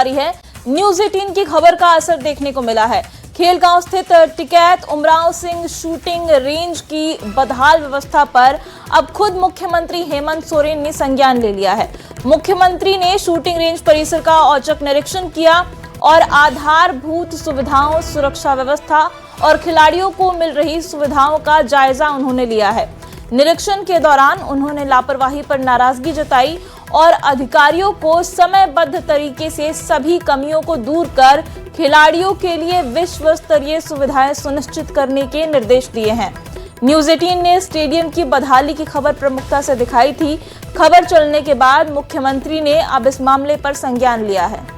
जारी है। न्यूज़ 18 की खबर का असर देखने को मिला है। खेलगांव स्थित टिकैत उमराव सिंह शूटिंग रेंज की बदहाल व्यवस्था पर अब खुद मुख्यमंत्री हेमंत सोरेन ने संज्ञान ले लिया है। मुख्यमंत्री ने शूटिंग रेंज परिसर का औचक निरीक्षण किया और आधारभूत सुविधाओं, सुरक्षा व्यवस्था और खिलाड़ियों को मिल रही सुविधाओं का जायजा उन्होंने लिया है। निरीक्षण के दौरान उन्होंने लापरवाही पर नाराजगी जताई और अधिकारियों को समयबद्ध तरीके से सभी कमियों को दूर कर खिलाड़ियों के लिए विश्व स्तरीय सुविधाएं सुनिश्चित करने के निर्देश दिए हैं। न्यूज़ 18 ने स्टेडियम की बदहाली की खबर प्रमुखता से दिखाई थी। खबर चलने के बाद मुख्यमंत्री ने अब इस मामले पर संज्ञान लिया है।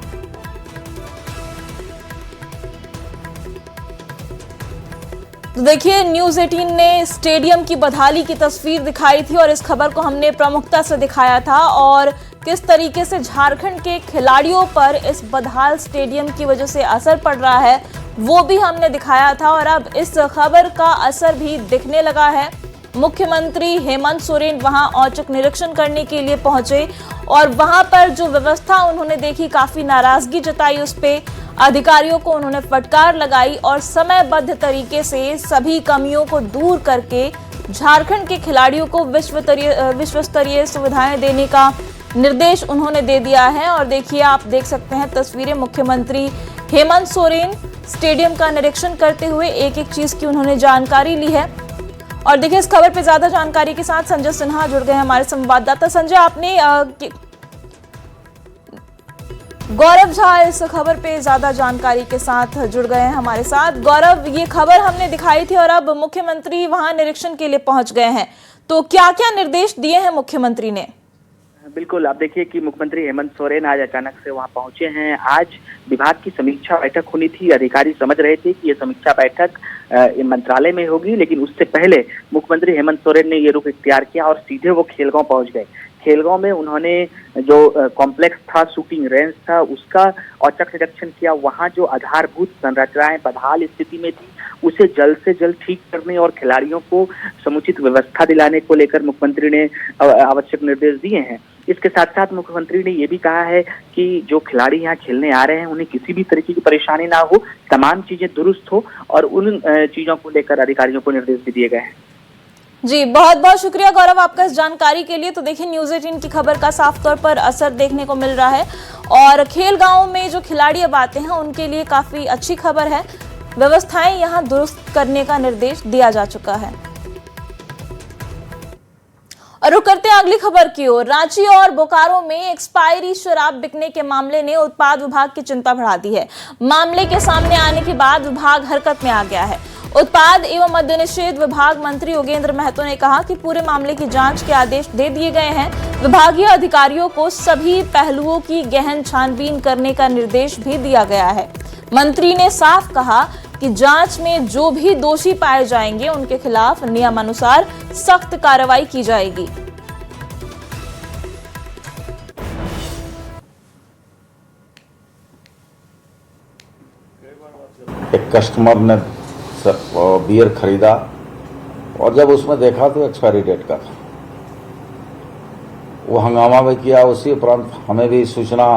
तो देखिए, न्यूज़ 18 ने स्टेडियम की बदहाली की तस्वीर दिखाई थी और इस खबर को हमने प्रमुखता से दिखाया था और किस तरीके से झारखंड के खिलाड़ियों पर इस बदहाल स्टेडियम की वजह से असर पड़ रहा है वो भी हमने दिखाया था और अब इस खबर का असर भी दिखने लगा है। मुख्यमंत्री हेमंत सोरेन वहां औचक निरीक्षण करने के लिए पहुंचे और वहां पर जो व्यवस्था उन्होंने देखी, काफी नाराजगी जताई उस पे। अधिकारियों को उन्होंने फटकार लगाई और समयबद्ध तरीके से सभी कमियों को दूर करके झारखंड के खिलाड़ियों को विश्व स्तरीय सुविधाएं देने का निर्देश उन्होंने दे दिया है। और देखिए, आप देख सकते हैं तस्वीरें, मुख्यमंत्री हेमंत सोरेन स्टेडियम का निरीक्षण करते हुए एक एक चीज की उन्होंने जानकारी ली है। और देखिए, इस खबर पे ज्यादा जानकारी के साथ संजय सिन्हा जुड़ गए हैं, हमारे संवाददाता। संजय, आपने गौरव झा इस खबर पे ज्यादा जानकारी के साथ जुड़ गए हैं हमारे साथ। गौरव, ये खबर हमने दिखाई थी और अब मुख्यमंत्री वहां निरीक्षण के लिए पहुंच गए हैं, तो क्या क्या निर्देश दिए हैं मुख्यमंत्री ने? बिल्कुल, आप देखिए कि मुख्यमंत्री हेमंत सोरेन आज अचानक से वहां पहुंचे हैं। आज विभाग की समीक्षा बैठक होनी थी। अधिकारी समझ रहे थे कि ये समीक्षा बैठक मंत्रालय में होगी, लेकिन उससे पहले मुख्यमंत्री हेमंत सोरेन ने ये रुख इख्तियार किया और सीधे वो खेलगांव पहुंच गए। खेलगांव में उन्होंने जो कॉम्प्लेक्स था, शूटिंग रेंज था, उसका औचक निरीक्षण किया। वहां जो आधारभूत संरचनाएं बदहाल स्थिति में थी उसे जल्द से जल्द ठीक करने और खिलाड़ियों को समुचित व्यवस्था दिलाने को लेकर मुख्यमंत्री ने आवश्यक निर्देश दिए हैं। इसके साथ साथ मुख्यमंत्री ने ये भी कहा है कि जो खिलाड़ी यहाँ खेलने आ रहे हैं उन्हें किसी भी तरीके की परेशानी ना हो, तमाम चीजें दुरुस्त हो और उन चीजों को लेकर अधिकारियों को निर्देश भी दिए गए हैं। जी, बहुत बहुत शुक्रिया गौरव आपका इस जानकारी के लिए। तो देखिए, न्यूज़ 18 की खबर का साफ तौर पर असर देखने को मिल रहा है और खेलगांव में जो खिलाड़ी अब आते हैं उनके लिए काफी अच्छी खबर है। व्यवस्थाएं यहां दुरुस्त करने का निर्देश दिया जा चुका है। और रुक करते हैं अगली खबर की ओर। रांची और बोकारो में एक्सपायरी शराब बिकने के मामले ने उत्पाद विभाग की चिंता बढ़ा दी है। मामले के सामने आने के बाद विभाग हरकत में आ गया है। उत्पाद एवं मद्य निषेध विभाग मंत्री योगेंद्र महतो ने कहा कि पूरे मामले की जांच के आदेश दे दिए गए हैं। विभागीय अधिकारियों को सभी पहलुओं की गहन छानबीन करने का निर्देश भी दिया गया है। मंत्री ने साफ कहा कि जांच में जो भी दोषी पाए जाएंगे उनके खिलाफ नियमानुसार सख्त कार्रवाई की जाएगी। एक कस्टमर ने बियर खरीदा और जब उसमें देखा तो एक्सपायरी डेट का था। वो हंगामा भी किया। उसी उपरांत हमें भी सूचना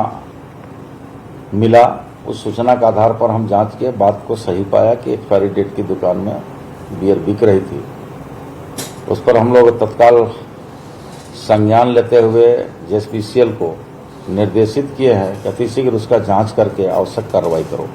मिला। उस सूचना के आधार पर हम जांच के बात को सही पाया कि एक्सपायरी डेट की दुकान में बियर बिक रही थी। उस पर हम लोग तत्काल संज्ञान लेते हुए जेएसपीसीएल को निर्देशित किए हैं कि अतिशीघ्र उसका जांच करके आवश्यक कार्रवाई करो।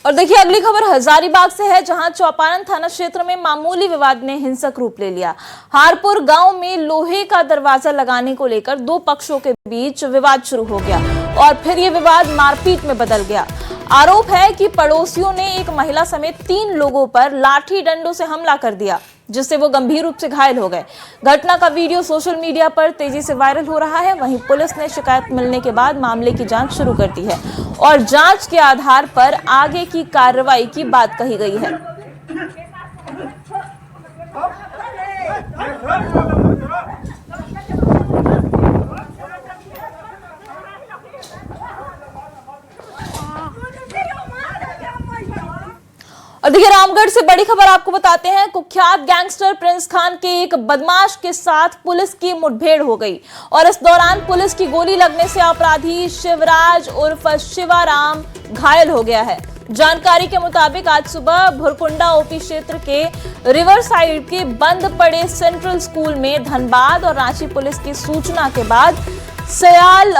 और देखिए, अगली खबर हजारीबाग से है, जहां चौपारण थाना क्षेत्र में मामूली विवाद ने हिंसक रूप ले लिया। हारपुर गांव में लोहे का दरवाजा लगाने को लेकर दो पक्षों के बीच विवाद शुरू हो गया और फिर यह विवाद मारपीट में बदल गया। आरोप है कि पड़ोसियों ने एक महिला समेत 3 लोगों पर लाठी डंडों से हमला कर दिया, जिससे वो गंभीर रूप से घायल हो गए। घटना का वीडियो सोशल मीडिया पर तेजी से वायरल हो रहा है। वहीं पुलिस ने शिकायत मिलने के बाद मामले की जांच शुरू कर दी है और जांच के आधार पर आगे की कार्रवाई की बात कही गई है। और देखिए रामगढ़ से बड़ी खबर आपको बताते हैं। कुख्यात गैंगस्टर प्रिंस खान के एक बदमाश के साथ पुलिस की मुठभेड़ हो गई और इस दौरान पुलिस की गोली लगने से अपराधी शिवराज उर्फ शिवाराम घायल हो गया है। जानकारी के मुताबिक आज सुबह भुरकुंडा ओपी क्षेत्र के रिवर साइड के बंद पड़े सेंट्रल स्कूल में धनबाद और रांची पुलिस की सूचना के बाद सयाल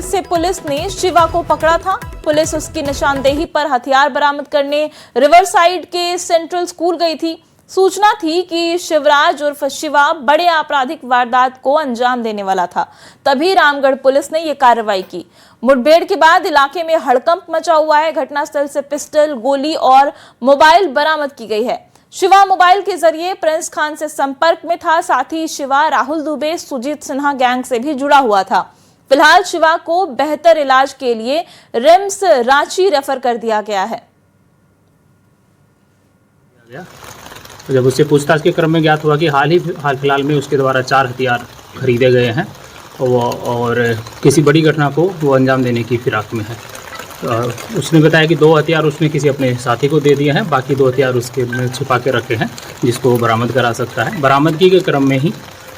से पुलिस ने शिवा को पकड़ा था। पुलिस उसकी निशानदेही पर हथियार बरामद करने रिवर साइड के सेंट्रल स्कूल गई थी। सूचना थी कि शिवराज उर्फ शिवा बड़े आपराधिक वारदात को अंजाम देने वाला था, तभी रामगढ़ पुलिस ने यह कार्रवाई की। मुठभेड़ के बाद इलाके में हड़कंप मचा हुआ है। घटनास्थल से पिस्टल, गोली और मोबाइल बरामद की गई है। शिवा मोबाइल के जरिए प्रिंस खान से संपर्क में था। साथ ही शिवा राहुल दुबे, सुजीत सिन्हा गैंग से भी जुड़ा हुआ था। फिलहाल शिवा को बेहतर इलाज के लिए रिम्स रांची रेफर कर दिया गया है। जब उससे पूछताछ के क्रम में ज्ञात हुआ कि हाल फिलहाल में उसके द्वारा 4 हथियार खरीदे गए हैं और किसी बड़ी घटना को वो अंजाम देने की फिराक में है। उसने बताया कि 2 हथियार उसने किसी अपने साथी को दे दिए हैं, बाकी 2 हथियार उसके में छिपा के रखे हैं जिसको वो बरामद करा सकता है। बरामदगी के क्रम में ही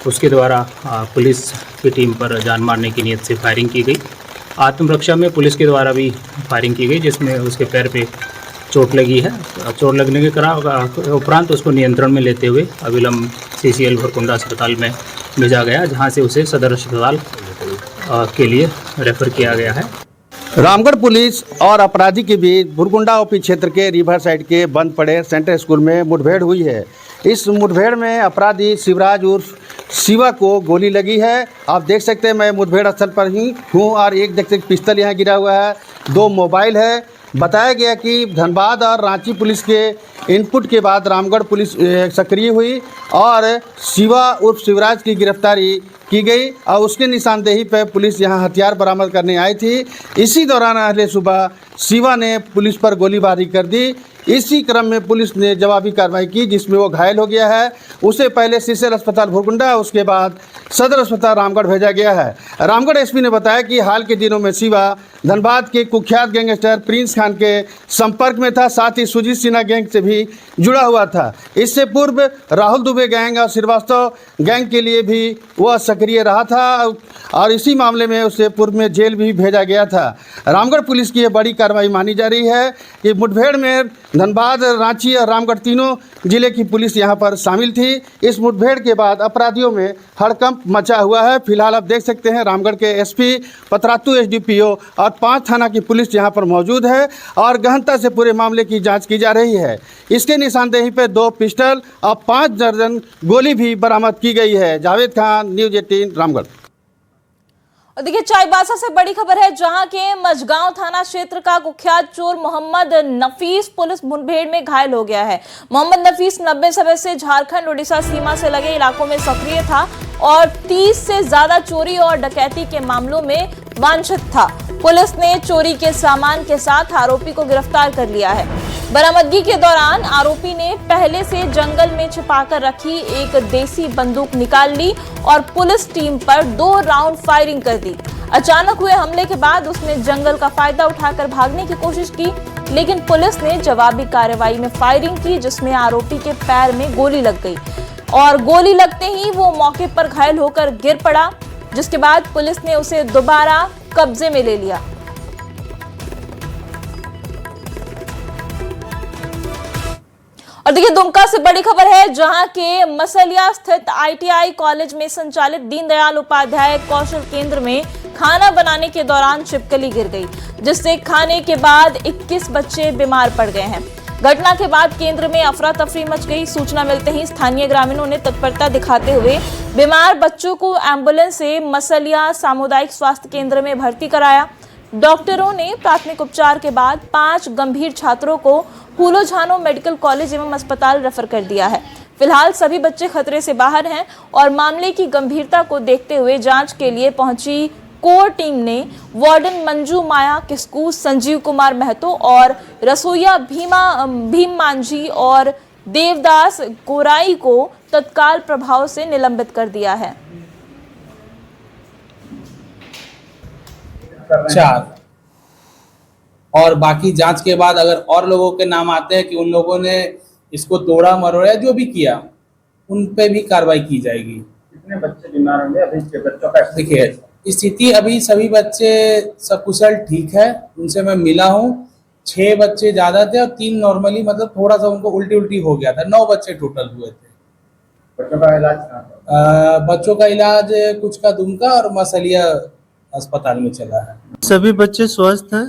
उसके द्वारा पुलिस की टीम पर जान मारने की नीयत से फायरिंग की गई। आत्मरक्षा में पुलिस के द्वारा भी फायरिंग की गई जिसमें उसके पैर पे चोट लगी है। चोट लगने के उपरांत उसको नियंत्रण में लेते हुए अविलंब CCL भुरकुंडा अस्पताल में भेजा गया, जहां से उसे सदर अस्पताल के लिए रेफर किया गया है। रामगढ़ पुलिस और अपराधी के बीच भुरकुंडा ओपी क्षेत्र के रिवर साइड के बंद पड़े सेंट्रल स्कूल में मुठभेड़ हुई है। इस मुठभेड़ में अपराधी शिवराज उर्फ शिवा को गोली लगी है। आप देख सकते हैं मैं मुठभेड़ स्थल पर ही हूँ और एक देख सकते पिस्तल यहाँ गिरा हुआ है, 2 मोबाइल है। बताया गया कि धनबाद और रांची पुलिस के इनपुट के बाद रामगढ़ पुलिस सक्रिय हुई और शिवा उर्फ शिवराज की गिरफ्तारी की गई और उसके निशानदेही पर पुलिस यहां हथियार बरामद करने आई थी। इसी दौरान अगले सुबह शिवा ने पुलिस पर गोलीबारी कर दी। इसी क्रम में पुलिस ने जवाबी कार्रवाई की जिसमें वो घायल हो गया है। उसे पहले CCL अस्पताल भुरकुंडा, उसके बाद सदर अस्पताल रामगढ़ भेजा गया है। रामगढ़ SP ने बताया कि हाल के दिनों में शिवा धनबाद के कुख्यात गैंगस्टर प्रिंस खान के संपर्क में था, साथ ही सुजीत सिन्हा गैंग से भी जुड़ा हुआ था। इससे पूर्व राहुल दुबे गैंग और श्रीवास्तव गैंग के लिए भी वह सक्रिय रहा था और इसी मामले में उसे पूर्व में जेल भी भेजा गया था। रामगढ़ पुलिस की यह बड़ी कार्रवाई मानी जा रही है कि मुठभेड़ में धनबाद, रांची और रामगढ़ तीनों जिले की पुलिस यहां पर शामिल थी। इस मुठभेड़ के बाद अपराधियों में हड़कंप मचा हुआ है। फिलहाल आप देख सकते हैं रामगढ़ के SP, पतरातू SDPO और 5 थाना की पुलिस यहां पर मौजूद है और गहनता से पूरे मामले की जांच की जा रही है। इसके निशानदेही पर 2 पिस्टल और 5 दर्जन गोली भी बरामद की गई है। जावेद खान, न्यूज़ 18 रामगढ़। और देखिए चाईबासा से बड़ी खबर है, जहां के मझगांव थाना क्षेत्र का कुख्यात चोर मोहम्मद नफीस पुलिस मुठभेड़ में घायल हो गया है। मोहम्मद नफीस 90 समय से झारखंड उड़ीसा सीमा से लगे इलाकों में सक्रिय था और 30 से ज्यादा चोरी और डकैती के मामलों में वांछित था। पुलिस ने चोरी के सामान के साथ आरोपी को गिरफ्तार कर लिया है। बरामदगी के दौरान आरोपी ने पहले से जंगल में छिपाकर रखी एक देसी बंदूक निकाल ली और पुलिस टीम पर 2 राउंड फायरिंग कर दी। अचानक हुए हमले के बाद उसने जंगल का फायदा उठाकर भागने की कोशिश की, लेकिन पुलिस ने जवाबी कार्रवाई में फायरिंग की जिसमें आरोपी के पैर में गोली लग गई और गोली लगते ही वो मौके पर घायल होकर गिर पड़ा, जिसके बाद पुलिस ने उसे दोबारा कब्जे में ले लिया। और देखिए दुमका से बड़ी खबर है, जहां के मसलिया स्थित ITI कॉलेज में संचालित दीनदयाल उपाध्याय कौशल केंद्र में खाना बनाने के दौरान छिपकली गिर गई, जिससे खाने के बाद 21 बच्चे बीमार पड़ गए हैं। घटना के बाद केंद्र में अफरा तफरी मच गई। सूचना मिलते ही स्थानीय ग्रामीणों ने तत्परता दिखाते हुए बीमार बच्चों को एम्बुलेंस से मसलिया सामुदायिक स्वास्थ्य केंद्र में भर्ती कराया। डॉक्टरों ने प्राथमिक उपचार के बाद 5 गंभीर छात्रों को फूलो झानो मेडिकल कॉलेज एवं अस्पताल रेफर कर दिया है। फिलहाल सभी बच्चे खतरे से बाहर हैं और मामले की गंभीरता को देखते हुए जांच के लिए पहुंची कोर टीम ने वार्डन मंजू माया किस्कू, संजीव कुमार महतो और रसोईया भीम मांझी और देवदास गोराई को तत्काल प्रभाव से निलंबित कर दिया है। 4 और बाकी जांच के बाद अगर और लोगों के नाम आते हैं कि उन लोगों ने इसको तोड़ा मरोड़ा जो भी किया, उन पे भी कार्रवाई की जाएगी। कितने बच्चे बीमार होंगे अभी? बच्चों का देखिए स्थिति अभी सभी बच्चे सकुशल ठीक है, उनसे मैं मिला हूँ। 6 बच्चे ज्यादा थे और 3 नॉर्मली, मतलब थोड़ा सा उनको उल्टी हो गया था। 9 बच्चे टोटल हुए थे। बच्चों का इलाज कहाँ था? बच्चों का इलाज कुछ का दुमका और मसलिया अस्पताल में चला है। सभी बच्चे स्वस्थ हैं।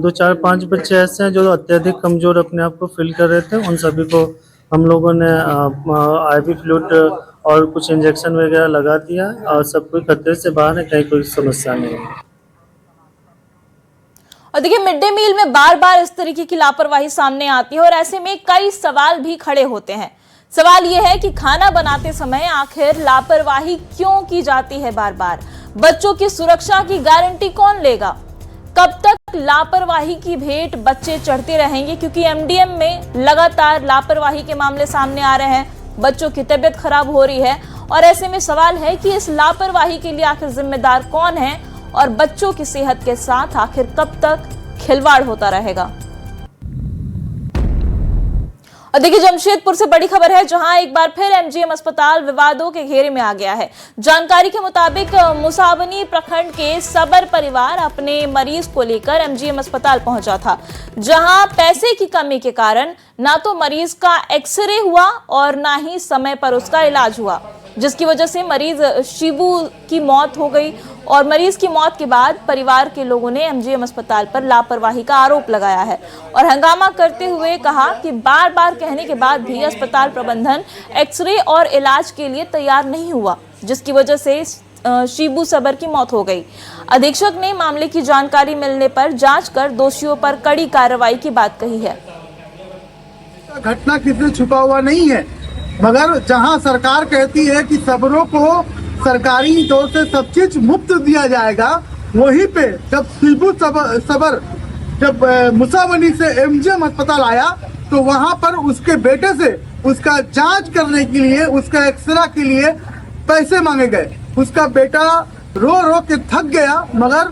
2-4-5 बच्चे ऐसे हैं जो अत्यधिक कमजोर अपने आप को फील कर रहे थे। उन सभी को हम लोगों ने IV फ्लूइड और कुछ इंजेक्शन वगैरह लगा दिया और सब कोई खतरे से बाहर है, कहीं कोई समस्या नहीं है। और देखिए, मिड डे मील में बार बार इस तरीके की लापरवाही सामने आती है और ऐसे में कई सवाल भी खड़े होते हैं। सवाल यह है कि खाना बनाते समय आखिर लापरवाही क्यों की जाती है बार बार? बच्चों की सुरक्षा की गारंटी कौन लेगा? कब तक लापरवाही की भेंट बच्चे चढ़ते रहेंगे? क्योंकि MDM में लगातार लापरवाही के मामले सामने आ रहे हैं, बच्चों की तबीयत खराब हो रही है और ऐसे में सवाल है कि इस लापरवाही के लिए आखिर जिम्मेदार कौन है और बच्चों की सेहत के साथ आखिर कब तक खिलवाड़ होता रहेगा? और देखिए, जमशेदपुर से बड़ी खबर है, जहां एक बार फिर MGM अस्पताल विवादों के घेरे में आ गया है। जानकारी के मुताबिक मुसावनी प्रखंड के सबर परिवार अपने मरीज को लेकर MGM अस्पताल पहुंचा था, जहां पैसे की कमी के कारण ना तो मरीज का एक्सरे हुआ और ना ही समय पर उसका इलाज हुआ, जिसकी वजह से मरीज शिबू की मौत हो गई। और मरीज की मौत के बाद परिवार के लोगों ने MGM अस्पताल पर लापरवाही का आरोप लगाया है और हंगामा करते हुए कहा कि बार बार कहने के बाद भी अस्पताल प्रबंधन एक्सरे और इलाज के लिए तैयार नहीं हुआ, जिसकी वजह से शिबू सबर की मौत हो गई। अधीक्षक ने मामले की जानकारी मिलने पर जांच कर दोषियों पर कड़ी कार्रवाई की बात कही है। घटना किसी छुपा हुआ नहीं है, मगर जहां सरकार कहती है कि सबरों को सरकारी तौर से सब चीज मुफ्त दिया जाएगा, वहीं पे जब शिबू सबर जब मुसावनी से MGM अस्पताल आया तो वहां पर उसके बेटे से उसका जांच करने के लिए, उसका एक्सरे के लिए पैसे मांगे गए। उसका बेटा रो रो के थक गया, मगर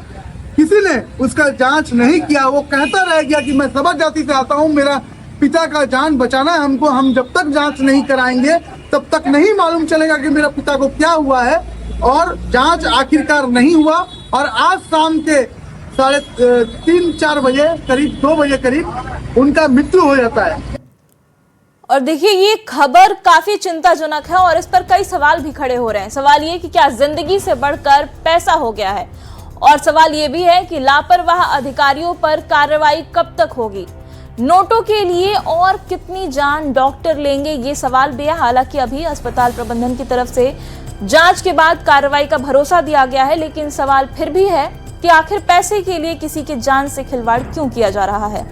किसी ने उसका जांच नहीं किया। वो कहता रह गया कि मैं सबर जाति से आता हूँ, मेरा पिता का जान बचाना है हमको, हम जब तक जांच नहीं कराएंगे तब तक नहीं मालूम चलेगा कि मेरा पिता को क्या हुआ है। और जांच आखिरकार नहीं हुआ और आज शाम के 3-4 बजे करीब 2 बजे करीब उनका मृत्यु हो जाता है। और देखिए, ये खबर काफी चिंताजनक है और इस पर कई सवाल भी खड़े हो रहे हैं। सवाल ये कि क्या जिंदगी से बढ़कर पैसा हो गया है, और सवाल ये भी है कि लापरवाह अधिकारियों पर कार्रवाई कब तक होगी? नोटों के लिए और कितनी जान डॉक्टर लेंगे, ये सवाल भी है। हालांकि अभी अस्पताल प्रबंधन की तरफ से जांच के बाद कार्रवाई का भरोसा दिया गया है, लेकिन सवाल फिर भी है कि आखिर पैसे के लिए किसी की जान से खिलवाड़ क्यों किया जा रहा है?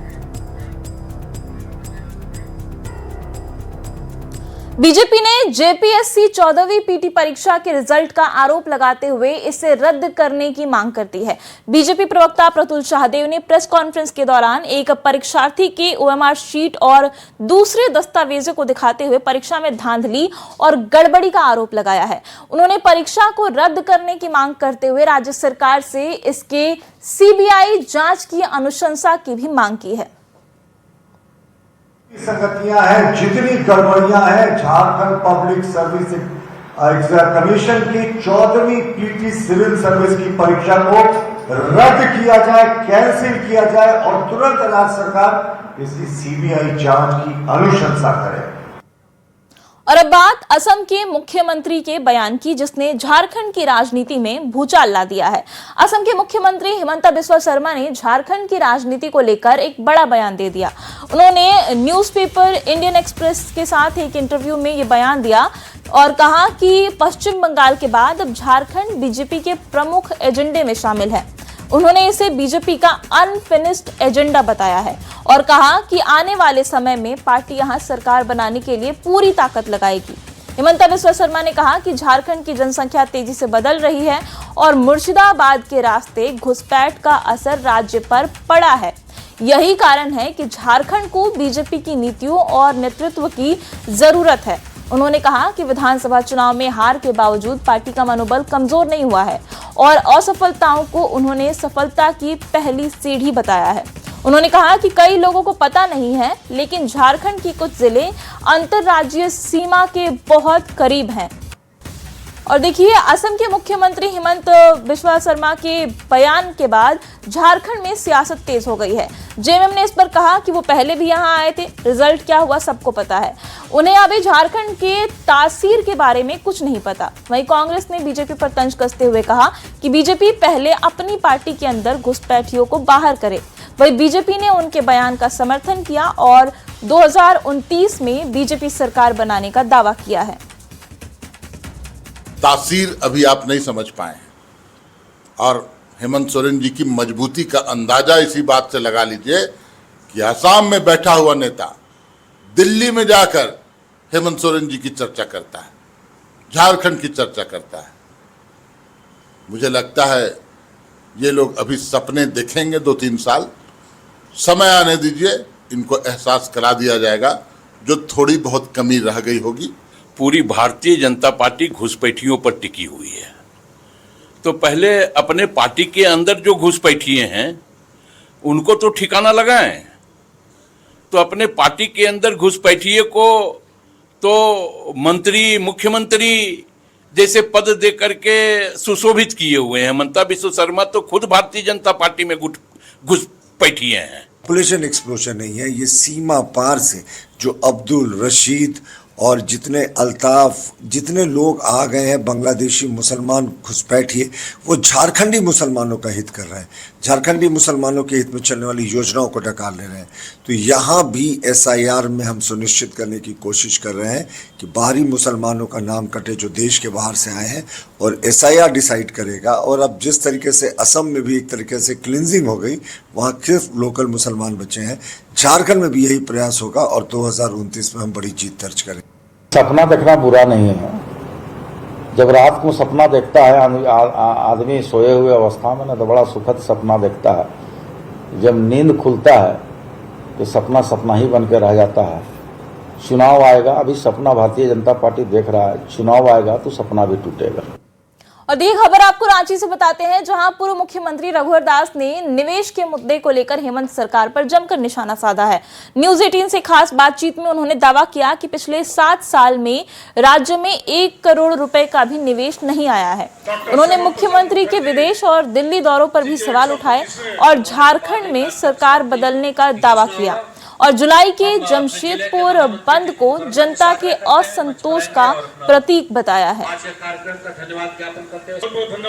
बीजेपी ने JPSC 14वीं PT परीक्षा के रिजल्ट का आरोप लगाते हुए इसे रद्द करने की मांग करती है। बीजेपी प्रवक्ता प्रतुल शाहदेव ने प्रेस कॉन्फ्रेंस के दौरान एक परीक्षार्थी के OMR शीट और दूसरे दस्तावेजों को दिखाते हुए परीक्षा में धांधली और गड़बड़ी का आरोप लगाया है। उन्होंने परीक्षा को रद्द करने की मांग करते हुए राज्य सरकार से इसके CBI जांच की अनुशंसा की भी मांग की है। संगतियां हैं, जितनी गड़बड़ियां हैं, झारखंड पब्लिक सर्विस कमीशन की 14वीं PT सिविल सर्विस की परीक्षा को रद्द किया जाए, कैंसिल किया जाए और तुरंत राज्य सरकार इसकी CBI जांच की अनुशंसा करे। और अब बात असम के मुख्यमंत्री के बयान की, जिसने झारखंड की राजनीति में भूचाल ला दिया है। असम के मुख्यमंत्री हिमंता बिस्वा शर्मा ने झारखंड की राजनीति को लेकर एक बड़ा बयान दे दिया। उन्होंने न्यूज़पेपर इंडियन एक्सप्रेस के साथ एक इंटरव्यू में ये बयान दिया और कहा कि पश्चिम बंगाल के बाद अब झारखंड बीजेपी के प्रमुख एजेंडे में शामिल है। उन्होंने इसे बीजेपी का अनफिनिश्ड एजेंडा बताया है और कहा कि आने वाले समय में पार्टी यहां सरकार बनाने के लिए पूरी ताकत लगाएगी। हिमंता बिस्वा शर्मा ने कहा कि झारखंड की जनसंख्या तेजी से बदल रही है और मुर्शिदाबाद के रास्ते घुसपैठ का असर राज्य पर पड़ा है। यही कारण है कि झारखंड को बीजेपी की नीतियों और नेतृत्व की जरूरत है। उन्होंने कहा कि विधानसभा चुनाव में हार के बावजूद पार्टी का मनोबल कमजोर नहीं हुआ है और असफलताओं को उन्होंने सफलता की पहली सीढ़ी बताया है। उन्होंने कहा कि कई लोगों को पता नहीं है, लेकिन झारखंड की कुछ जिले अंतर्राज्यीय सीमा के बहुत करीब हैं। और देखिए, असम के मुख्यमंत्री हिमंत बिस्वा शर्मा के बयान के बाद झारखंड में सियासत तेज हो गई है। जेएमएम ने इस पर कहा कि वो पहले भी यहां आए थे, रिजल्ट क्या हुआ सबको पता है, उन्हें अभी झारखंड के तासीर के बारे में कुछ नहीं पता। वहीं कांग्रेस ने बीजेपी पर तंज कसते हुए कहा कि बीजेपी पहले अपनी पार्टी के अंदर घुसपैठियों को बाहर करे। वहीं बीजेपी ने उनके बयान का समर्थन किया और 2029 में बीजेपी सरकार बनाने का दावा किया है। तासीर अभी आप नहीं समझ पाए और हेमंत सोरेन जी की मजबूती का अंदाजा इसी बात से लगा लीजिए कि असम में बैठा हुआ नेता दिल्ली में जाकर हेमंत सोरेन जी की चर्चा करता है, झारखंड की चर्चा करता है। मुझे लगता है ये लोग अभी सपने देखेंगे 2-3 साल, समय आने दीजिए, इनको एहसास करा दिया जाएगा जो थोड़ी बहुत कमी रह गई होगी। पूरी भारतीय जनता पार्टी घुसपैठियों पर टिकी हुई है, तो पहले अपने पार्टी के अंदर जो घुसपैठिए हैं उनको तो ठिकाना लगाएं। तो अपने पार्टी के अंदर घुसपैठिए को तो मंत्री, मुख्यमंत्री जैसे पद दे करके सुशोभित किए हुए हैं। हिमंता बिस्वा शर्मा तो खुद भारतीय जनता पार्टी में घुसपैठिए हैं। पॉपुलेशन एक्सप्लोजन नहीं है, ये सीमा पार से जो अब्दुल रशीद और जितने अल्ताफ, जितने लोग आ गए हैं बांग्लादेशी मुसलमान घुसपैठिए, वो झारखंडी मुसलमानों का हित कर रहे हैं, झारखंडी मुसलमानों के हित में चलने वाली योजनाओं को डकार ले रहे हैं। तो यहाँ भी SIR में हम सुनिश्चित करने की कोशिश कर रहे हैं कि बाहरी मुसलमानों का नाम कटे जो देश के बाहर से आए हैं, और SIR डिसाइड करेगा। और अब जिस तरीके से असम में भी एक तरीके से क्लिनजिंग हो गई, वहाँ सिर्फ लोकल मुसलमान बचे हैं, झारखंड में भी यही प्रयास होगा और 2029 में हम बड़ी जीत दर्ज करें। सपना देखना बुरा नहीं है। जब रात को सपना देखता है आदमी सोए हुए अवस्था में ना, तो बड़ा सुखद सपना देखता है। जब नींद खुलता है तो सपना सपना ही बन के रह जाता है। चुनाव आएगा, अभी सपना भारतीय जनता पार्टी देख रहा है, चुनाव आएगा तो सपना भी टूटेगा। और ये खबर आपको रांची से बताते हैं, जहां पूर्व मुख्यमंत्री रघुवर दास ने निवेश के मुद्दे को लेकर हेमंत सरकार पर जमकर निशाना साधा है। न्यूज 18 से खास बातचीत में उन्होंने दावा किया कि पिछले 7 साल में राज्य में 1 करोड़ रुपए का भी निवेश नहीं आया है। उन्होंने मुख्यमंत्री के विदेश और दिल्ली दौरों पर भी सवाल उठाए और झारखंड में सरकार बदलने का दावा किया और जुलाई के जमशेदपुर बंद को जनता के असंतोष का प्रतीक बताया है।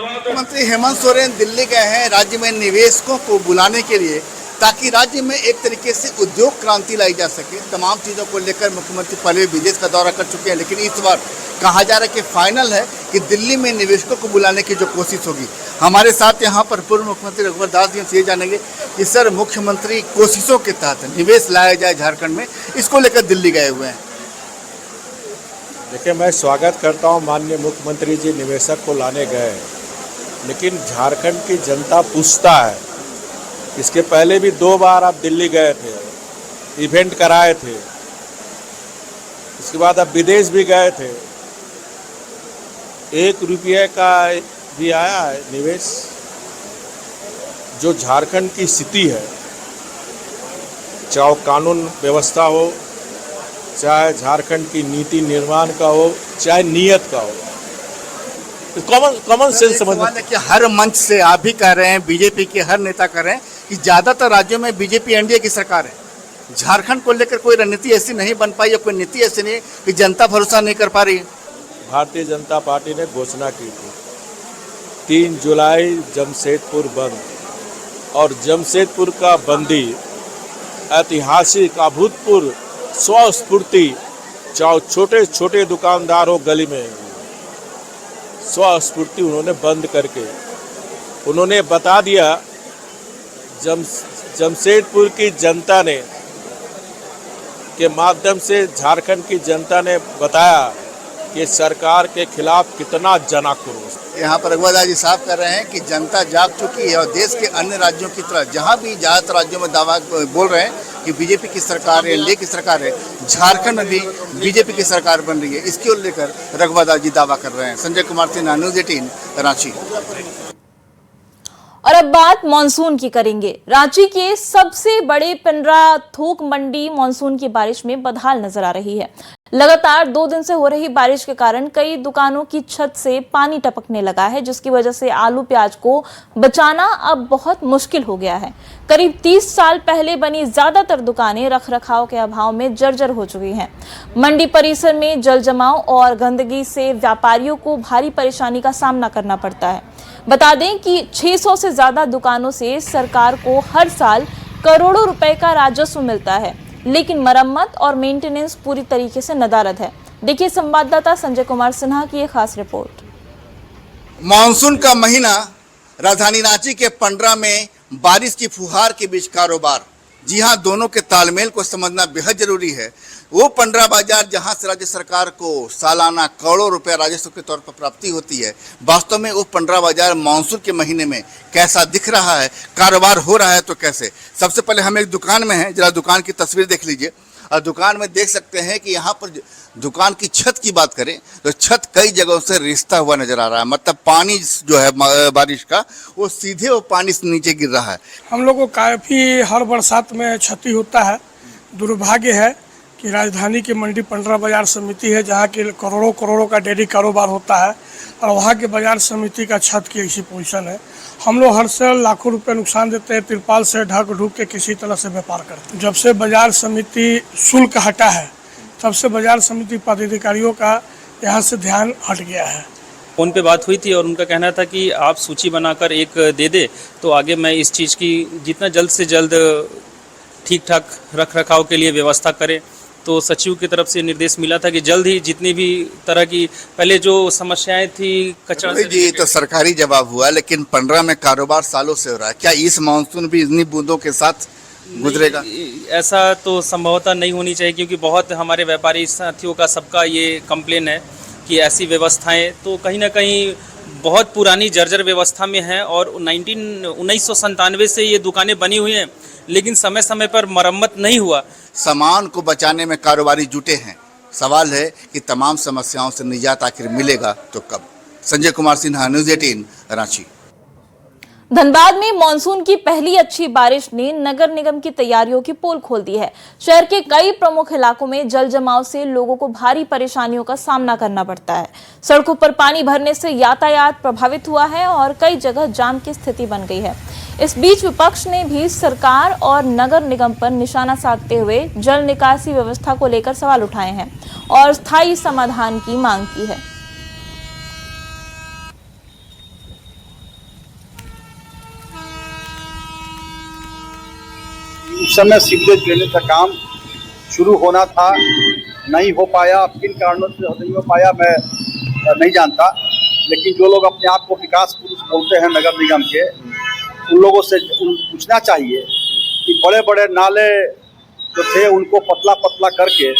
मुख्यमंत्री हेमंत सोरेन दिल्ली गए हैं राज्य में निवेशकों को बुलाने के लिए, ताकि राज्य में एक तरीके से उद्योग क्रांति लाई जा सके। तमाम चीज़ों को लेकर मुख्यमंत्री पहले विदेश का दौरा कर चुके हैं, लेकिन इस बार कहा जा रहा है कि फाइनल है कि दिल्ली में निवेशकों को बुलाने की जो कोशिश होगी। हमारे साथ यहाँ पर पूर्व मुख्यमंत्री रघुवर दास जी से ये जानेंगे कि सर, मुख्यमंत्री कोशिशों के तहत निवेश लाया जाए झारखंड में, इसको लेकर दिल्ली गए हुए हैं। देखिए, मैं स्वागत करता हूँ माननीय मुख्यमंत्री जी निवेशक को लाने गए, लेकिन झारखंड की जनता पूछता है। इसके पहले भी 2 बार आप दिल्ली गए थे, इवेंट कराए थे, इसके बाद आप विदेश भी गए थे, 1 रुपये का भी आया है निवेश। जो झारखंड की स्थिति है, चाहे कानून व्यवस्था हो, चाहे झारखंड की नीति निर्माण का हो, चाहे नीयत का हो, कॉमन सेंस समझ कि हर मंच से आप भी कह रहे हैं, बीजेपी के हर नेता कह रहे हैं कि ज़्यादातर राज्यों में बीजेपी एनडीए की सरकार है। झारखंड को लेकर कोई रणनीति ऐसी नहीं बन पाई या कोई नीति ऐसी नहीं कि जनता भरोसा नहीं कर पा रही। भारतीय जनता पार्टी ने घोषणा की थी 3 जुलाई जमशेदपुर बंद, और जमशेदपुर का बंदी ऐतिहासिक अभूतपूर्व स्वस्फूर्ति, चाहे छोटे छोटे दुकानदार हो गली में, स्वस्फूर्ति उन्होंने बंद करके उन्होंने बता दिया। जमशेदपुर की जनता ने के माध्यम से झारखंड की जनता ने बताया कि सरकार के खिलाफ कितना जन आक्रोश। यहाँ पर रघुवर दास जी साफ कर रहे हैं कि जनता जाग चुकी है और देश के अन्य राज्यों की तरह जहाँ भी ज़्यादातर राज्यों में दावा बोल रहे हैं कि बीजेपी की सरकार है, एनडीए की सरकार है, झारखंड में भी बीजेपी की सरकार बन रही है। इसको लेकर रघुवर दास जी दावा कर रहे हैं। संजय कुमार सिन्हा, न्यूज 18, रांची। और अब बात मानसून की करेंगे। रांची के सबसे बड़े पिंडरा थोक मंडी मानसून की बारिश में बदहाल नजर आ रही है। लगातार 2 दिन से हो रही बारिश के कारण कई दुकानों की छत से पानी टपकने लगा है, जिसकी वजह से आलू प्याज को बचाना अब बहुत मुश्किल हो गया है। करीब 30 साल पहले बनी ज्यादातर दुकानें रखरखाव के अभाव में जर्जर हो चुकी हैं। मंडी परिसर में जल जमाव और गंदगी से व्यापारियों को भारी परेशानी का सामना करना पड़ता है। बता दें कि 600 से ज्यादा दुकानों से सरकार को हर साल करोड़ों रुपए का राजस्व मिलता है, लेकिन मरम्मत और मेंटेनेंस पूरी तरीके से नदारद है। देखिए संवाददाता संजय कुमार सिन्हा की एक खास रिपोर्ट। मानसून का महीना, राजधानी रांची के पिंडरा में बारिश की फुहार के बीच कारोबार। जी हां, दोनों के तालमेल को समझना बेहद जरूरी है। वो पिंडरा बाजार जहां से राज्य सरकार को सालाना करोड़ों रुपए राजस्व के तौर पर प्राप्ति होती है, वास्तव में वो पिंडरा बाजार मानसून के महीने में कैसा दिख रहा है, कारोबार हो रहा है तो कैसे। सबसे पहले हम एक दुकान में हैं, जरा दुकान की तस्वीर देख लीजिए। और दुकान में देख सकते हैं कि यहाँ पर दुकान की छत की बात करें तो छत कई जगहों से रिश्ता हुआ नजर आ रहा है। मतलब पानी जो है बारिश का, वो सीधे वो पानी से नीचे गिर रहा है। हम लोग को काफ़ी हर बरसात में क्षति होता है। दुर्भाग्य है कि राजधानी की मंडी पिंडरा बाजार समिति है, जहाँ के करोड़ों का डेयरी कारोबार होता है, और वहाँ के बाजार समिति का छत की ऐसी पोजीशन है। हम लोग हर साल लाखों रुपए नुकसान देते हैं, तिरपाल से ढक ढूक के किसी तरह से व्यापार करते हैं। जब से बाजार समिति शुल्क हटा है, तब से बाजार समिति पदाधिकारियों का यहाँ से ध्यान हट गया है। फ़ोन पे बात हुई थी और उनका कहना था कि आप सूची बनाकर एक दे दे तो आगे मैं इस चीज़ की जितना जल्द से जल्द ठीक ठाक रख रखाव के लिए व्यवस्था करें। तो सचिव की तरफ से निर्देश मिला था कि जल्द ही जितनी भी तरह की पहले जो समस्याएं थी कचरा जी, तो सरकारी जवाब हुआ, लेकिन पिंडरा में कारोबार सालों से हो रहा है। क्या इस मानसून भी इतनी बूंदों के साथ गुजरेगा? ऐसा तो संभवतः नहीं होनी चाहिए, क्योंकि बहुत हमारे व्यापारी साथियों का सबका ये कंप्लेन है कि ऐसी व्यवस्थाएं तो कहीं ना कहीं बहुत पुरानी जर्जर व्यवस्था में है। और 1997 से ये दुकानें बनी हुई हैं, लेकिन समय समय पर मरम्मत नहीं हुआ। सामान को बचाने में कारोबारी जुटे हैं। सवाल है कि तमाम समस्याओं से निजात आखिर मिलेगा तो कब। संजय कुमार सिन्हा, न्यूज़ 18, रांची। धनबाद में मानसून की पहली अच्छी बारिश ने नगर निगम की तैयारियों की पोल खोल दी है। शहर के कई प्रमुख इलाकों में जल जमाव से लोगों को भारी परेशानियों का सामना करना पड़ता है। सड़कों पर पानी भरने से यातायात प्रभावित हुआ है और कई जगह जाम की स्थिति बन गई है। इस बीच विपक्ष ने भी सरकार और नगर निगम पर निशाना साधते हुए जल निकासी व्यवस्था को लेकर सवाल उठाए हैं और स्थायी समाधान की मांग की है। उस समय सीवरेज ड्रेनेज का काम शुरू होना था, नहीं हो पाया। किन कारणों से नहीं हो पाया मैं नहीं जानता, लेकिन जो लोग अपने आप को विकास पुरुष बोलते हैं नगर निगम के, उन लोगों से पूछना चाहिए कि बड़े बड़े नाले जो थे उनको पतला पतला करके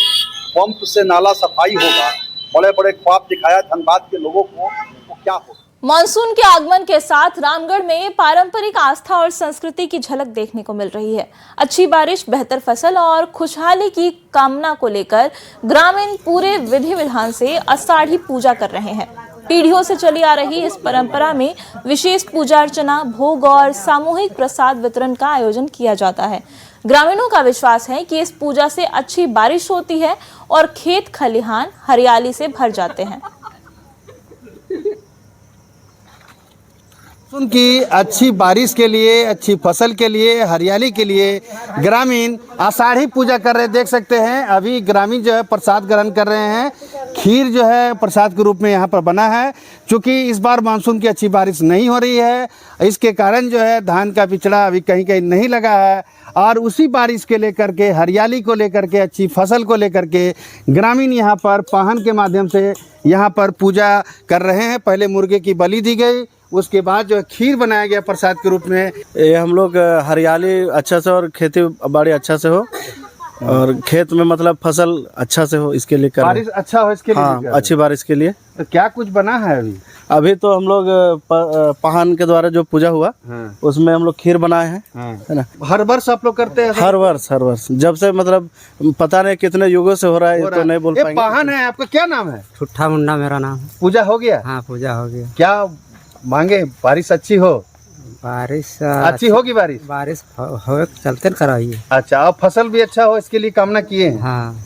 पंप से नाला सफाई होगा। बड़े बड़े ख्वाब दिखाया धनबाद के लोगों को, वो क्या हो। मानसून के आगमन के साथ रामगढ़ में पारंपरिक आस्था और संस्कृति की झलक देखने को मिल रही है। अच्छी बारिश, बेहतर फसल और खुशहाली की कामना को लेकर ग्रामीण पूरे विधि विधान से आषाढ़ी पूजा कर रहे हैं। पीढ़ियों से चली आ रही इस परंपरा में विशेष पूजा अर्चना, भोग और सामूहिक प्रसाद वितरण का आयोजन किया जाता है। ग्रामीणों का विश्वास है कि इस पूजा से अच्छी बारिश होती है और खेत खलिहान हरियाली से भर जाते हैं। उनकी अच्छी बारिश के लिए, अच्छी फसल के लिए, हरियाली के लिए ग्रामीण आषाढ़ी पूजा कर रहे। देख सकते हैं अभी ग्रामीण जो है प्रसाद ग्रहण कर रहे हैं। खीर जो है प्रसाद के रूप में यहाँ पर बना है। चूँकि इस बार मानसून की अच्छी बारिश नहीं हो रही है, इसके कारण जो है धान का बिचड़ा अभी कहीं कहीं नहीं लगा है, और उसी बारिश के लेकर के, हरियाली को लेकर के, अच्छी फसल को लेकर के ग्रामीण यहाँ पर पाहन के माध्यम से यहाँ पर पूजा कर रहे हैं। पहले मुर्गे की बलि दी गई, उसके बाद जो है खीर बनाया गया प्रसाद के रूप में। ये हम लोग हरियाली अच्छा से और खेती बाड़ी अच्छा से हो और खेत में मतलब फसल अच्छा से हो, इसके लिए कर रहे हैं। बारिश अच्छा हो इसके लिए। हाँ, अच्छी बारिश के लिए। तो क्या कुछ बना है अभी तो हम लोग पाहन के द्वारा जो पूजा हुआ, उसमें हम लोग खीर बनाए हैं, है ना। हर वर्ष आप लोग करते हैं? हर वर्ष जब से मतलब पता नहीं कितने युगों से हो रहा है, तो नहीं बोल पाएंगे। पाहन है, आपका क्या नाम है? ठुट्ठा मुन्ना मेरा नाम है। पूजा हो गया? हाँ, पूजा हो गया। क्या मांगे? बारिश अच्छी हो? बारिश अच्छी होगी बारिश? बारिश हो चलते कराइए। अच्छा, अब फसल भी अच्छा हो इसके लिए कामना किए हैं? हाँ।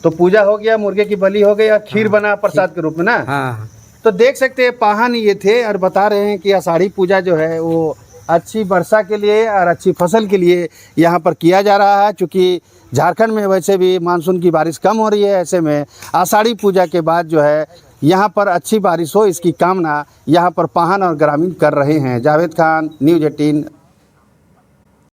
तो पूजा हो गया, मुर्गे की बलि हो गई और खीर बना प्रसाद के रूप में ना? हाँ। तो देख सकते हैं पाहन ये थे और बता रहे हैं कि आषाढ़ी पूजा जो है वो अच्छी वर्षा के लिए और अच्छी फसल के लिए यहाँ पर किया जा रहा है। चूँकि झारखंड में वैसे भी मानसून की बारिश कम हो रही है, ऐसे में आषाढ़ी पूजा के बाद जो है यहाँ पर अच्छी बारिश हो इसकी कामना यहाँ पर पाहन और ग्रामीण कर रहे हैं। जावेद खान, न्यूज़ 18।